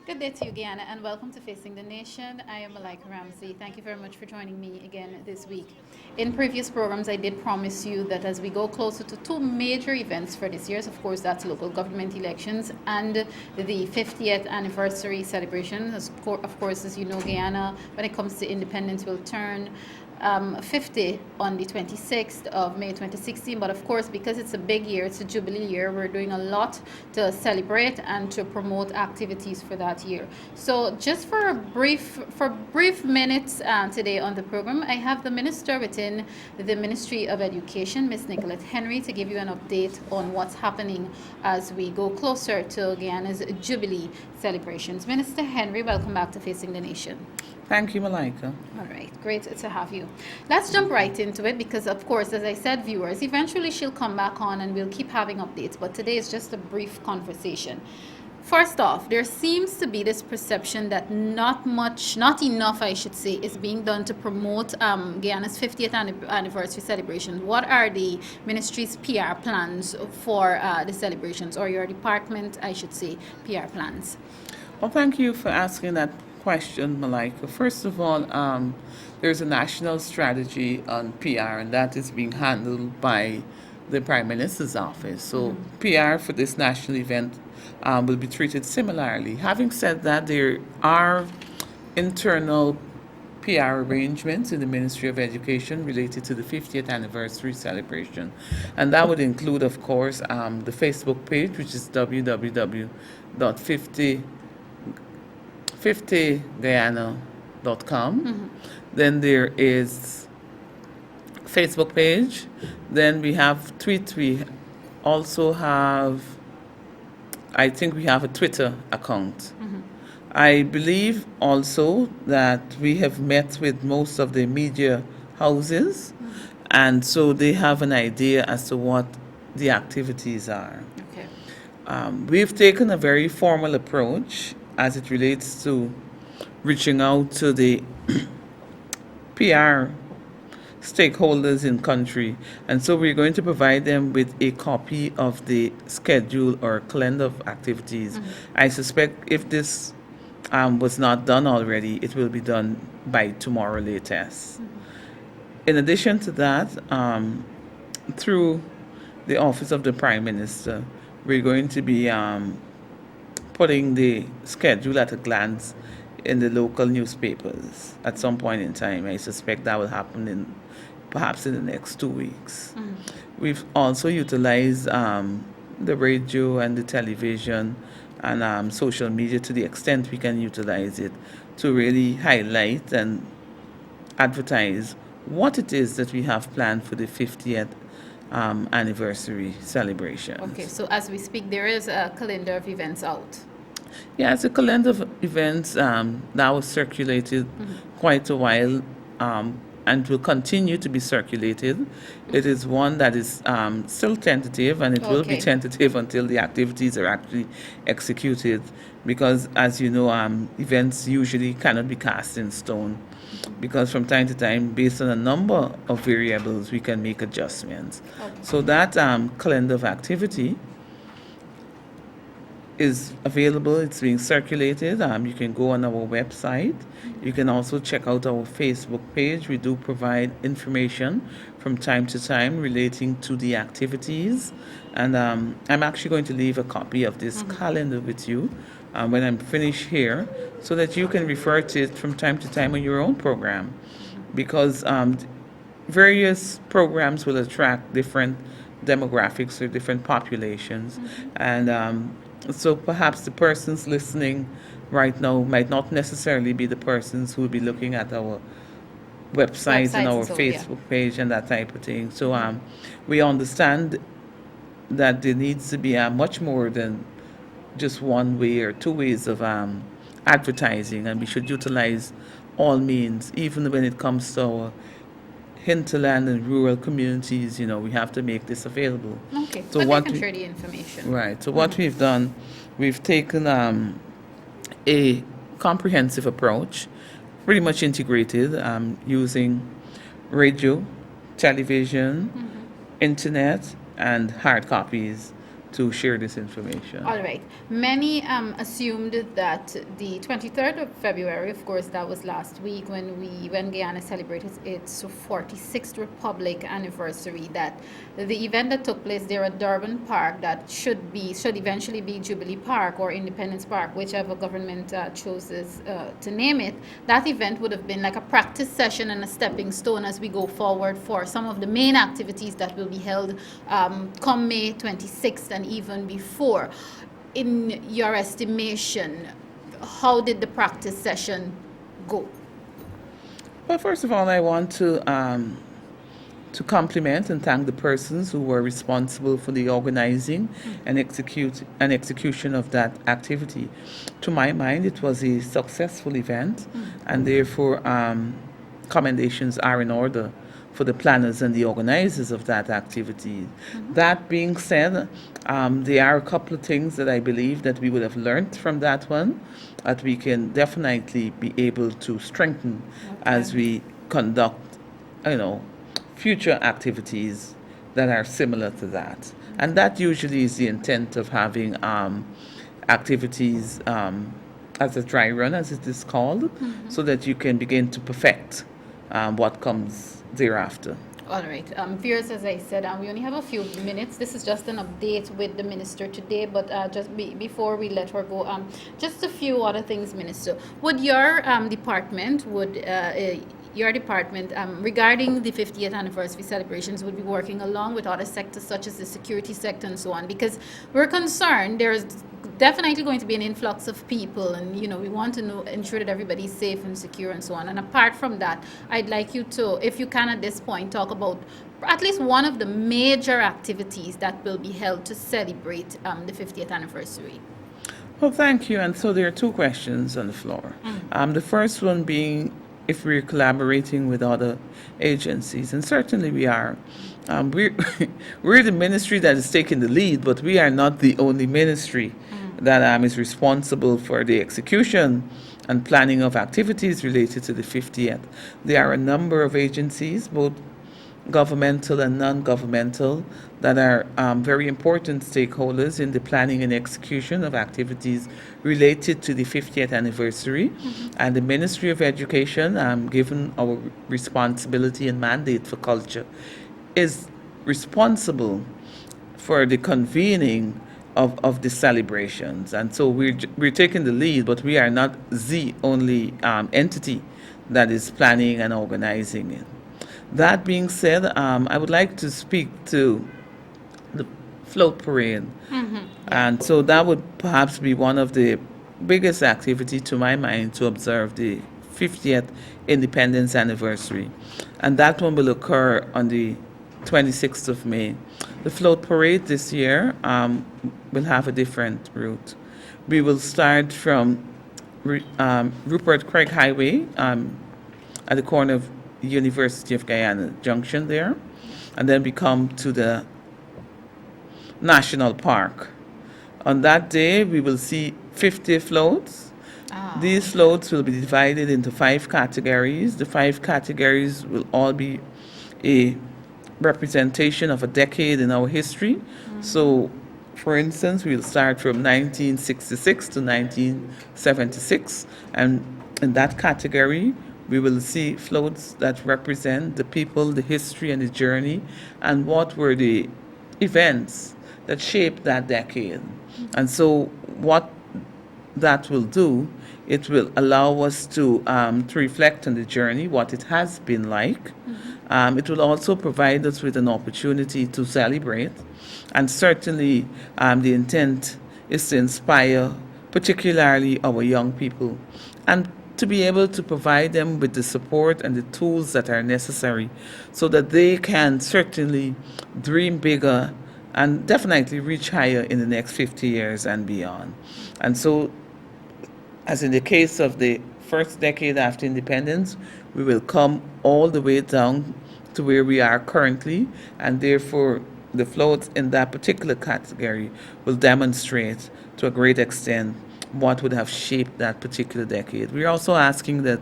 Good day to you, Guyana, and welcome to Facing the Nation. I am Malika Ramsey. Thank you very much for joining me again this week. In previous programs, I did promise you that as we go closer to two major events for this year, of course, that's local government elections and the 50th anniversary celebration. Of course, as you know, Guyana, when it comes to independence, will turn 50 on the 26th of May 2016. But of course, because it's a big year, it's a Jubilee year, we're doing a lot to celebrate and to promote activities for that year. So just for brief minutes today on the program, I have the minister within the Ministry of Education, Miss Nicolette Henry, to give you an update on what's happening as we go closer to Guyana's Jubilee celebrations. Minister Henry, welcome back to Facing the Nation. Thank you, Malika. All right, great to have you. Let's jump right into it because, of course, as I said, viewers, eventually she'll come back on and we'll keep having updates, but today is just a brief conversation. First off, there seems to be this perception that not enough, I should say, is being done to promote Guyana's 50th anniversary celebration. What are the ministry's PR plans for the celebrations, or your department, I should say, PR plans? Well, thank you for asking that question, Malika. First of all, there's a national strategy on PR, and that is being handled by the Prime Minister's office. So PR for this national event will be treated similarly. Having said that, there are internal PR arrangements in the Ministry of Education related to the 50th anniversary celebration. And that would include, of course, the Facebook page, which is www.50guyana.com. Then there is Facebook page. Then we have tweets. We also have, I think we have a Twitter account. I believe also that we have met with most of the media houses, and so they have an idea as to what the activities are. Okay. We've taken a very formal approach as it relates to reaching out to the PR stakeholders in country, and so we're going to provide them with a copy of the schedule or calendar of activities. I suspect if this was not done already, it will be done by tomorrow latest. In addition to that, through the Office of the Prime Minister, we're going to be putting the schedule at a glance in the local newspapers at some point in time. I suspect that will happen perhaps in the next 2 weeks. We've also utilized the radio and the television and social media to the extent we can utilize it to really highlight and advertise what it is that we have planned for the 50th anniversary celebration. Okay, so as we speak, there is a calendar of events out. Yeah, it's a calendar of events that was circulated quite a while and will continue to be circulated. It is one that is still tentative, and it will be Okay. tentative until the activities are actually executed, because, as you know, events usually cannot be cast in stone, because from time to time, based on a number of variables, we can make adjustments. Okay. So that calendar of activity is available. It's being circulated. You can go on our website. You can also check out our Facebook page. We do provide information from time to time relating to the activities. And I'm actually going to leave a copy of this calendar with you when I'm finished here, so that you can refer to it from time to time on your own program. Because various programs will attract different demographics or different populations. And so perhaps the persons listening right now might not necessarily be the persons who will be looking at our website and Websites our and so, yeah. Facebook page and that type of thing. So we understand that there needs to be much more than just one way or two ways of advertising, and we should utilize all means, even when it comes to our hinterland and rural communities. We have to make this available. Okay, So but what they can we- share the information. Right. So what we've done, we've taken a comprehensive approach, pretty much integrated, using radio, television, internet, and hard copies to share this information. All right. Many assumed that the 23rd of February, of course, that was last week when Guyana celebrated its 46th Republic anniversary, that the event that took place there at Durban Park, that should eventually be Jubilee Park or Independence Park, whichever government chooses to name it. That event would have been like a practice session and a stepping stone as we go forward for some of the main activities that will be held come May 26th and even before. In your estimation, how did the practice session go? Well, first of all, I want to compliment and thank the persons who were responsible for the organizing and execution of that activity. To my mind, it was a successful event, and therefore commendations are in order for the planners and the organizers of that activity. That being said, there are a couple of things that I believe that we would have learned from that one that we can definitely be able to strengthen as we conduct, future activities that are similar to that. And that usually is the intent of having activities as a dry run, as it is called, so that you can begin to perfect what comes thereafter. All right. Viewers, as I said, we only have a few minutes. This is just an update with the minister today, but before we let her go, just a few other things, Minister. Would your department, regarding the 50th anniversary celebrations, would be working along with other sectors such as the security sector and so on? Because we're concerned there's definitely going to be an influx of people, and we want to ensure that everybody's safe and secure and so on. And apart from that, I'd like you to, if you can at this point, talk about at least one of the major activities that will be held to celebrate the 50th anniversary. Well, thank you. And so there are two questions on the floor. The first one being if we're collaborating with other agencies, and certainly we are. We're the ministry that is taking the lead, but we are not the only ministry that is responsible for the execution and planning of activities related to the 50th. There are a number of agencies, both governmental and non-governmental, that are very important stakeholders in the planning and execution of activities related to the 50th anniversary. And the Ministry of Education, given our responsibility and mandate for culture, is responsible for the convening of the celebrations. And so we're taking the lead, but we are not the only entity that is planning and organizing it. That being said, I would like to speak to the float parade. And so that would perhaps be one of the biggest activity to my mind to observe the 50th independence anniversary. And that one will occur on the 26th of May. The float parade this year will have a different route. We will start from Rupert Craig Highway at the corner of University of Guyana Junction there, and then we come to the National Park. On that day, we will see 50 floats. These floats will be divided into 5 categories. The 5 categories will all be a representation of a decade in our history. So, for instance, we'll start from 1966 to 1976, and in that category, we will see floats that represent the people, the history, and the journey, and what were the events that shaped that decade. And so what that will do, it will allow us to reflect on the journey, what it has been like. It will also provide us with an opportunity to celebrate. And certainly the intent is to inspire particularly our young people, and to be able to provide them with the support and the tools that are necessary so that they can certainly dream bigger and definitely reach higher in the next 50 years and beyond. And so, as in the case of the first decade after independence, we will come all the way down to where we are currently, and therefore the floats in that particular category will demonstrate to a great extent what would have shaped that particular decade. We're also asking that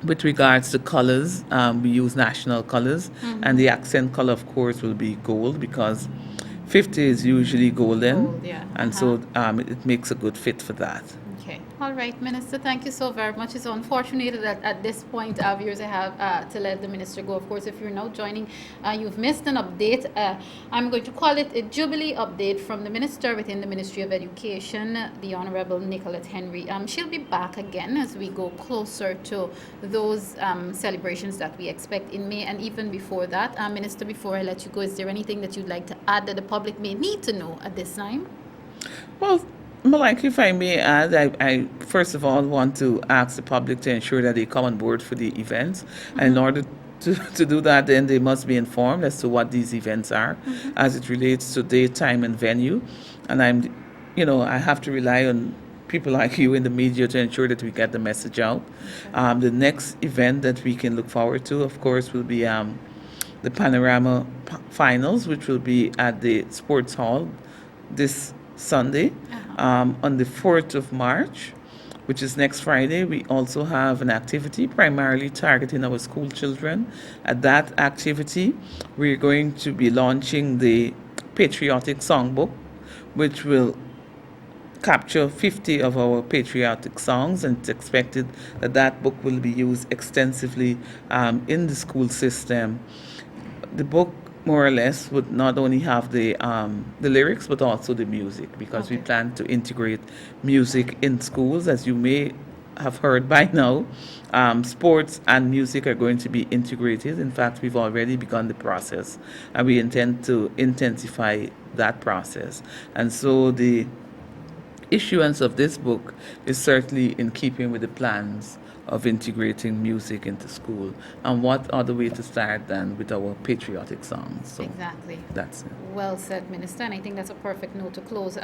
with regards to colors, we use national colors, and the accent color, of course, will be gold, because 50 is usually golden, Gold, yeah. and so it makes a good fit for that. Okay. All right, Minister, thank you so very much. It's unfortunate that at this point, viewers, I have to let the Minister go. Of course, if you're now joining, you've missed an update. I'm going to call it a Jubilee update from the Minister within the Ministry of Education, the Honorable Nicolette Henry. She'll be back again as we go closer to those celebrations that we expect in May and even before that. Minister, before I let you go, is there anything that you'd like to add that the public may need to know at this time? Well, Malika, if I may add, I first of all want to ask the public to ensure that they come on board for the events. And in order to do that, then they must be informed as to what these events are as it relates to date, time, and venue. And I have to rely on people like you in the media to ensure that we get the message out. The next event that we can look forward to, of course, will be the Panorama Finals, which will be at the Sports Hall this Sunday. On the 4th of March, which is next Friday, we also have an activity primarily targeting our school children. At that activity, we're going to be launching the Patriotic Songbook, which will capture 50 of our patriotic songs, and it's expected that that book will be used extensively in the school system. The book, more or less, would not only have the lyrics but also the music, because we plan to integrate music in schools. As you may have heard by now, sports and music are going to be integrated. In fact, we've already begun the process, and we intend to intensify that process. And so the issuance of this book is certainly in keeping with the plans of integrating music into school. And what other way to start than with our patriotic songs? So exactly. That's it. Well said, Minister, and I think that's a perfect note to close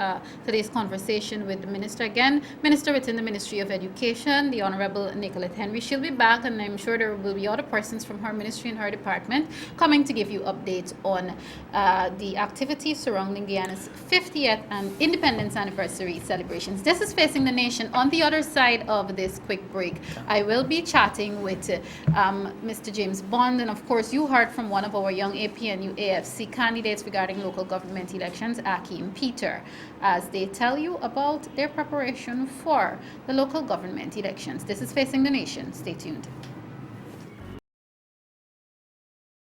today's conversation with the Minister. Again, Minister within the Ministry of Education, the Honorable Nicolette Henry. She'll be back, and I'm sure there will be other persons from her ministry and her department coming to give you updates on the activities surrounding Guyana's 50th and Independence Anniversary celebrations. This is Facing the Nation. On the other side of this quick break, I will be chatting with Mr. James Bond, and of course, you heard from one of our young APNU AFC candidates regarding local government elections, Akeem Peter, as they tell you about their preparation for the local government elections. This is Facing the Nation. Stay tuned.